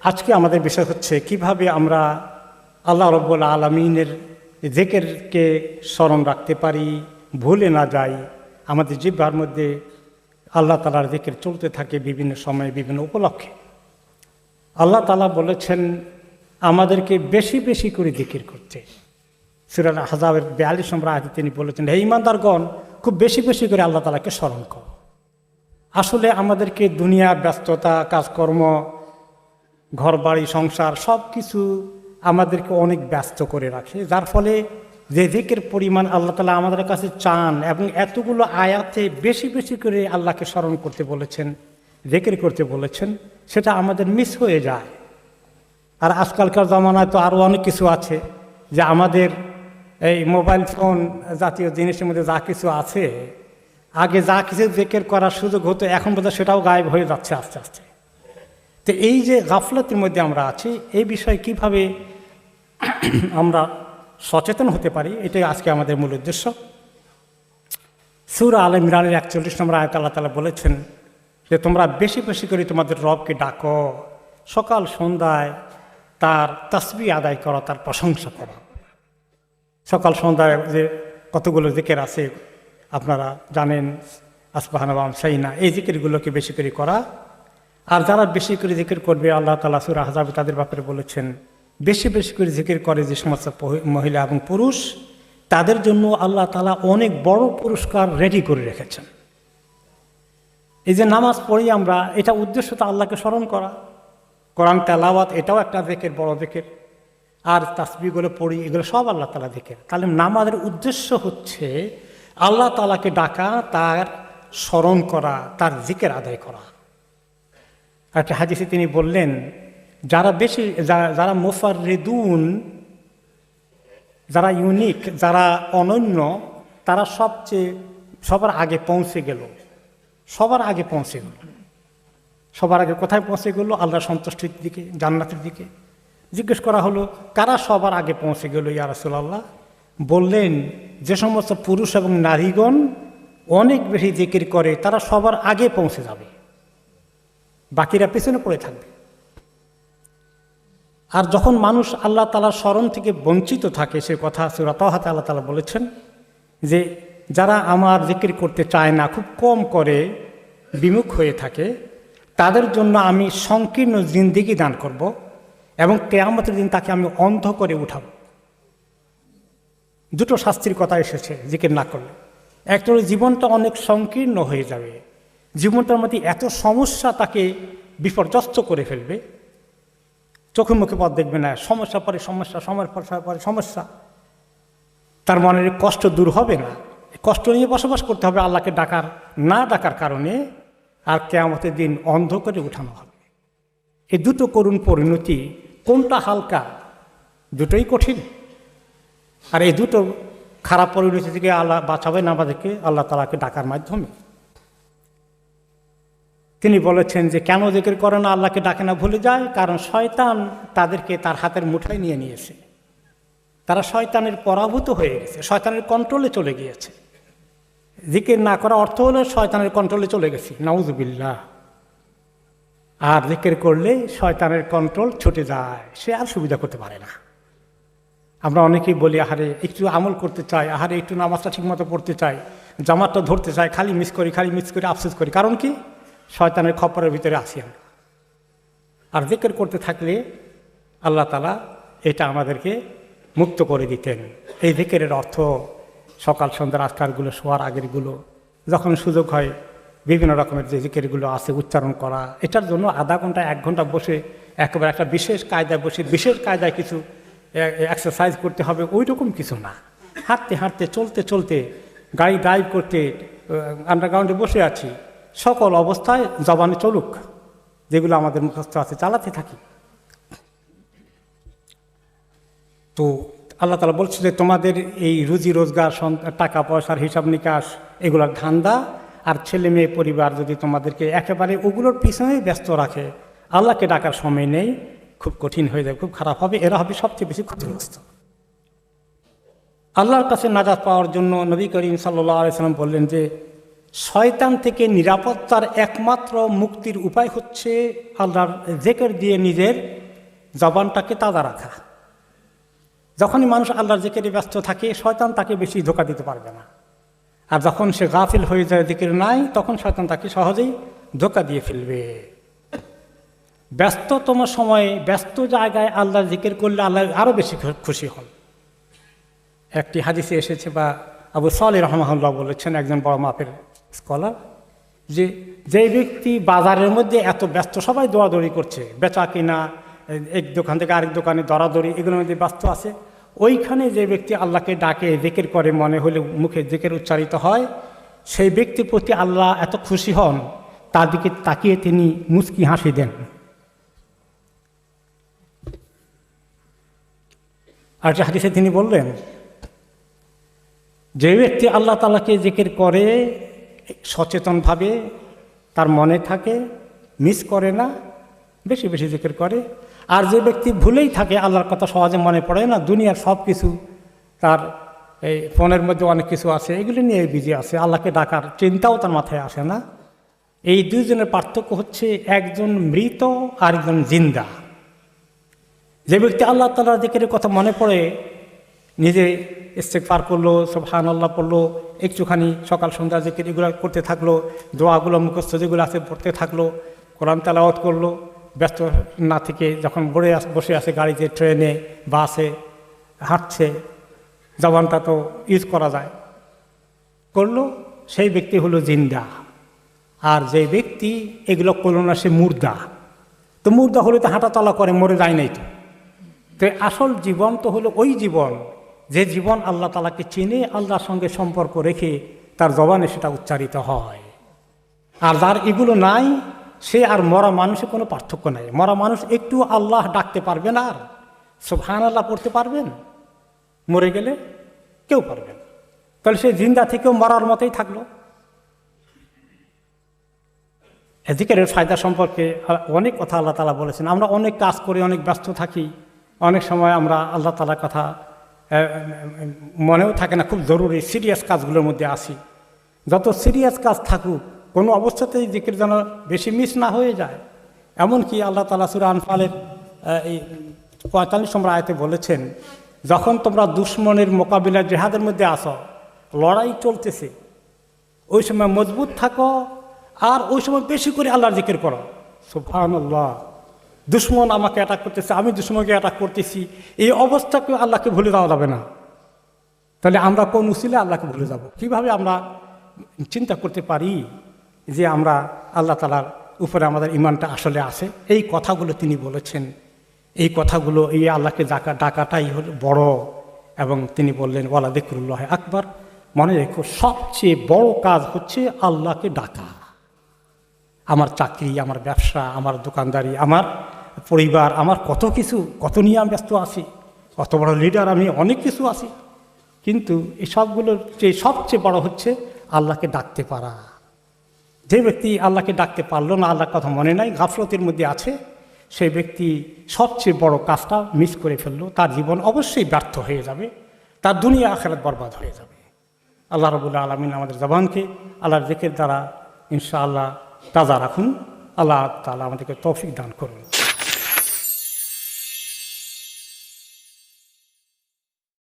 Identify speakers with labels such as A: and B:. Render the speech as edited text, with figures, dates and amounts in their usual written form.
A: আজকে আমাদের বিষয় হচ্ছে কিভাবে আমরা আল্লাহ রাব্বুল আলামিনের জিকিরকে স্মরণ রাখতে পারি, ভুলে না যাই। আমাদের জিহ্বার মধ্যে আল্লাহ তাআলার জিকির চলতে থাকে বিভিন্ন সময়ে বিভিন্ন উপলক্ষে। আল্লাহ তাআলা বলেছেন আমাদেরকে বেশি বেশি করে জিকির করতে। সূরা আহজাবের 42 নম্বর আয়াতে তিনি বলেছেন, হে ঈমানদারগণ, খুব বেশি বেশি করে আল্লাহ তাআলাকে স্মরণ করো। আসলে আমাদেরকে দুনিয়ার ব্যস্ততা, কাজকর্ম, ঘরবাড়ি, সংসার সব কিছু আমাদেরকে অনেক ব্যস্ত করে রাখে, যার ফলে যে জিকির পরিমাণ আল্লাহ তাআলা আমাদের কাছে চান এবং এতগুলো আয়াতে বেশি বেশি করে আল্লাহকে স্মরণ করতে বলেছেন, জিকির করতে বলেছেন, সেটা আমাদের মিস হয়ে যায়। আর আজকালকার জমানায় তো আরও অনেক কিছু আছে, যে আমাদের এই মোবাইল ফোন জাতীয় জিনিসের মধ্যে যা কিছু আছে, আগে যা কিছু জিকির করার সুযোগ হতো এখন বোধহয় সেটাও গায়েব হয়ে যাচ্ছে আস্তে আস্তে। তো এই যে গাফলতের মধ্যে আমরা আছি, এই বিষয়ে কিভাবে আমরা সচেতন হতে পারি, এটাই আজকে আমাদের মূল উদ্দেশ্য। সূরা আলে ইমরানের 41 নম্বর আয়াতে আল্লাহ তাআলা বলেছেন যে তোমরা বেশি বেশি করে তোমাদের রবকে ডাকো, সকাল সন্ধ্যায় তার তাসবিহ আদায় করো, তার প্রশংসা করো। সকাল সন্ধ্যায় যে কতগুলো জিকির আছে আপনারা জানেন, আসবাহানা ওয়া আমসাইনা, এই জিকিরগুলোকে বেশি করে করা। আর যারা বেশি করে জিকির করবে, আল্লাহ তাআলা সূরা আহজাবে তাদের ব্যাপারে বলেছেন বেশি বেশি করে জিকির করে যে সমস্ত মহিলা এবং পুরুষ, তাদের জন্য আল্লাহ তাআলা অনেক বড় পুরস্কার রেডি করে রেখেছেন। এই যে নামাজ পড়ি আমরা, এটা উদ্দেশ্য তো আল্লাহকে স্মরণ করা। কোরআন তেলাওয়াত এটাও একটা জিকির, বড় জিকির। আর তাসবিহগুলো পড়ি, এগুলো সব আল্লাহ তাআলা জিকির। তাহলে নামাজের উদ্দেশ্য হচ্ছে আল্লাহ তাআলাকে ডাকা, তার স্মরণ করা, তার জিকির আদায় করা। একটা হাদিসে তিনি বললেন যারা বেশি, যারা মুফাররিদুন, যারা ইউনিক, যারা অনন্য, তারা সবার আগে পৌঁছে গেল। সবার আগে পৌঁছে গেল। সবার আগে কোথায় পৌঁছে গেল? আল্লাহর সন্তুষ্টির দিকে, জান্নাতের দিকে। জিজ্ঞেস করা হলো কারা সবার আগে পৌঁছে গেল ইয়া রাসূলুল্লাহ? বললেন যে সমস্ত পুরুষ এবং নারীগণ অনেক বেশি জিকির করে তারা সবার আগে পৌঁছে যাবে, বাকিরা পেছনে পড়ে থাকবে। আর যখন মানুষ আল্লাহ তাআলার স্মরণ থেকে বঞ্চিত থাকে, সে কথা সূরা তাহাতে আল্লাহ তাআলা বলেছেন যে যারা আমার জিকির করতে চায় না, খুব কম করে, বিমুখ হয়ে থাকে, তাদের জন্য আমি সংকীর্ণ জিন্দেগি দান করব এবং কিয়ামতের দিন তাকে আমি অন্ধ করে উঠাবো। দুটো শাস্তির কথা এসেছে জিকির না করলে। একটা হলো জীবনটা অনেক সংকীর্ণ হয়ে যাবে, জীবনটার মধ্যে এত সমস্যা তাকে বিপর্যস্ত করে ফেলবে, চোখে মুখে পথ দেখবে না, সমস্যা পরে সমস্যা, সময়ের পরে সমস্যা, তার মনের কষ্ট দূর হবে না। কষ্ট নিয়ে বসবাস করতে হবে আল্লাহকে না ডাকার কারণে, আর কিয়ামতের দিন অন্ধ করে উঠানো হবে। এই দুটো করুণ পরিণতি, কোনটা হালকা? দুটোই কঠিন। আর এই দুটো খারাপ পরিণতি থেকে আল্লাহ বাঁচাবেন আমাদেরকে আল্লাহ তাআলাকে ডাকার মাধ্যমে। তিনি বলেছেন যে কেন জিকির করে না, আল্লাহকে ডাকে না, ভুলে যায়? কারণ শয়তান তাদেরকে তার হাতের মুঠোয় নিয়ে নিয়েছে। তারা শয়তানের পরাভূত হয়ে গেছে, শয়তানের কন্ট্রোলে চলে গিয়েছে। জিকির না করা অর্থ হলো শয়তানের কন্ট্রোলে চলে গেছি, নাউযুবিল্লাহ। আর জিকির করলে শয়তানের কন্ট্রোল ছুটে যায়, সে আর সুবিধা করতে পারে না। আমরা অনেকেই বলি আহারে একটু আমল করতে চাই, আহারে একটু নামাজটা ঠিকমতো পড়তে চাই, জামাতটা ধরতে চাই, খালি মিস করি আফসোস করি। কারণ কি? শয়তানের খপ্পরের ভিতরে আছি আমরা। আর জিকির করতে থাকলে আল্লাহ তাআলা এটা আমাদেরকে মুক্ত করে দিতেন। এই জিকিরের অর্থ সকাল সন্ধ্যার আজকারগুলো, শোয়ার আগেরগুলো, যখন সুযোগ হয় বিভিন্ন রকমের যে জিকিরগুলো আছে উচ্চারণ করা। এটার জন্য আধা ঘন্টা 1 ঘন্টা বসে একেবারে একটা বিশেষ কায়দায় বসে বিশেষ কায়দায় কিছু এক্সারসাইজ করতে হবে, ওই রকম কিছু না। হাঁটতে হাঁটতে, চলতে চলতে, গাড়ি ড্রাইভ করতে, আন্ডারগ্রাউন্ডে বসে আছি, সকল অবস্থায় জবানে চলুক, যেগুলো আমাদের মুখস্থ আছে চালাতে থাকি। তো আল্লাহ তাআলা বলছে যে তোমাদের এই রুজি রোজগার, টাকা পয়সার হিসাব নিকাশ, এগুলোর ধান্দা আর ছেলে মেয়ে পরিবার যদি তোমাদেরকে একেবারে ওগুলোর পিছনেই ব্যস্ত রাখে, আল্লাহকে ডাকার সময় নেই, খুব কঠিন হয়ে যাবে, খুব খারাপ হবে। এরা হবে সবচেয়ে বেশি ক্ষতিগ্রস্ত। আল্লাহর কাছে নাজাত পাওয়ার জন্য নবী করিম সাল্লাল্লাহু আলাইহি ওয়াসাল্লাম বললেন যে শয়তান থেকে নিরাপত্তার একমাত্র মুক্তির উপায় হচ্ছে আল্লাহর জিকির দিয়ে নিজের জবানটাকে তাজা রাখা। যখনই মানুষ আল্লাহর জিকিরে ব্যস্ত থাকে, শয়তান তাকে বেশি ধোঁকা দিতে পারবে না। আর যখন সে গাফিল হয়ে যায়, জিকির নাই, তখন শয়তান তাকে সহজেই ধোঁকা দিয়ে ফেলবে। ব্যস্ততম সময়ে ব্যস্ত জায়গায় আল্লাহর জিকির করলে আল্লাহ আরও বেশি খুশি হন। একটি হাদিসে এসেছে, বা আবু সালেহ রাহমাহুল্লাহ বলেছেন, একজন বড় মাপের স্কলার, যে ব্যক্তি বাজারের মধ্যে এত ব্যস্ত, সবাই দৌড়াদৌড়ি করছে, বেচা কিনা, এক দোকান থেকে আরেক দোকানে দৌড়াদৌড়ি, এগুলোর মধ্যে ব্যস্ত আছে, ওইখানে যে ব্যক্তি আল্লাহকে ডাকে, জিকির করে, মনে হলে মুখে জিকির উচ্চারিত হয়, সেই ব্যক্তির প্রতি আল্লাহ এত খুশি হন, তার দিকে তাকিয়ে তিনি মুচকি হাসি দেন। আর যে হাদিসে তিনি বললেন, যে ব্যক্তি আল্লাহ তাআলাকে জিকির করে সচেতনভাবে, তার মনে থাকে, মিস করে না, বেশি বেশি জিকির করে। আর যে ব্যক্তি ভুলেই থাকে, আল্লাহর কথা সহজে মনে পড়ে না, দুনিয়ার সব কিছু, তার এই ফোনের মধ্যে অনেক কিছু আছে, এগুলি নিয়ে বিজি আছে, আল্লাহকে ডাকার চিন্তাও তার মাথায় আসে না। এই দুইজনের পার্থক্য হচ্ছে একজন মৃত আর একজন জিন্দা। যে ব্যক্তি আল্লাহ তাআলার জিকিরের কথা মনে পড়ে, নিজে ইস্তেগফার করলো, সুবহানাল্লাহ পড়লো, একটুখানি সকাল সন্ধ্যা জিকির এগুলো করতে থাকলো, দোয়াগুলো মুখস্থ যেগুলো আছে পড়তে থাকলো, কোরআন তেলাওয়াত করলো, ব্যস্ত না থেকে যখন বসে আছে গাড়িতে, ট্রেনে, বাসে, হাঁটছে, জবানটা তো ইউজ করা যায়, করলো, সেই ব্যক্তি হলো জিন্দা। আর যে ব্যক্তি এগুলো করলো না, সে মুর্দা। তো মুর্দা হলে তো হাঁটা চলা করে, মরে যায় নাই। তো আসল জীবন তো হলো ওই জীবন, যে জীবন আল্লাহ তাআলাকে চিনে, আল্লাহর সঙ্গে সম্পর্ক রেখে তার জবানে সেটা উচ্চারিত হয়। আর যার এগুলো নাই, সে আর মরা মানুষের কোনো পার্থক্য নাই। মরা মানুষ একটু আল্লাহ ডাকতে পারবে না, আর সুবহানাল্লাহ পড়তে পারবেন, মরে গেলে কেউ পারবে না। তাহলে সে জিন্দা থেকেও মরার মতোই থাকলো। জিকিরের ফায়দা সম্পর্কে অনেক কথা আল্লাহ তাআলা বলেছেন। আমরা অনেক কাজ করি, অনেক ব্যস্ত থাকি, অনেক সময় আমরা আল্লাহ তাআলার কথা মনেও থাকে না, খুব জরুরি সিরিয়াস কাজগুলোর মধ্যে আসি। যত সিরিয়াস কাজ থাকুক, কোনো অবস্থাতেই জিকির যেন বেশি মিস না হয়ে যায়। এমনকি আল্লাহ তাআলা সূরা আনফালের এই 45 নম্বর আয়াতে বলেছেন, যখন তোমরা দুশমনের মোকাবিলা জিহাদের মধ্যে আসো, লড়াই চলতেছে, ওই সময় মজবুত থাকো, আর ওই সময় বেশি করে আল্লাহর জিকির করো। সুবহানাল্লাহ, দুশমন আমাকে অ্যাটাক করতেছে, আমি দুশমনকে অ্যাটাক করতেছি, এই অবস্থাকে আল্লাহকে ভুলে যাওয়া যাবে না। তাহলে আমরা কোন উসিলে আল্লাহকে ভুলে যাব? কিভাবে আমরা চিন্তা করতে পারি যে আমরা আল্লাহ তাআলার উপরে আমাদের ইমানটা আসলে আছে? এই কথাগুলো তিনি বলেছেন, এই কথাগুলো, এই আল্লাহকে ডাকাটাই হল বড়। এবং তিনি বললেন, ওয়ালা যিকরুল্লাহ আকবার, মনে রেখো সবচেয়ে বড় কাজ হচ্ছে আল্লাহকে ডাকা। আমার চাকরি, আমার ব্যবসা, আমার দোকানদারি, আমার পরিবার, আমার কত কিছু, কত নিয়ে আমি ব্যস্ত আছি, কত বড় লিডার আমি, অনেক কিছু আছি, কিন্তু এই সবগুলোর চেয়ে সবচেয়ে বড় হচ্ছে আল্লাহকে ডাকতে পারা। যে ব্যক্তি আল্লাহকে ডাকতে পারলো না, আল্লাহর কথা মনে নাই, গাফলতের মধ্যে আছে, সেই ব্যক্তি সবচেয়ে বড় কাজটা মিস করে ফেললো। তার জীবন অবশ্যই ব্যর্থ হয়ে যাবে, তার দুনিয়া আখিরাত বরবাদ হয়ে যাবে। আল্লাহ রাব্বুল আলামিন আমাদের জবানকে আল্লাহর জিকির দ্বারা ইনশাআল্লাহ তাজা রাখুন। আল্লাহ তাআলা আমাদেরকে তৌফিক দান করুন।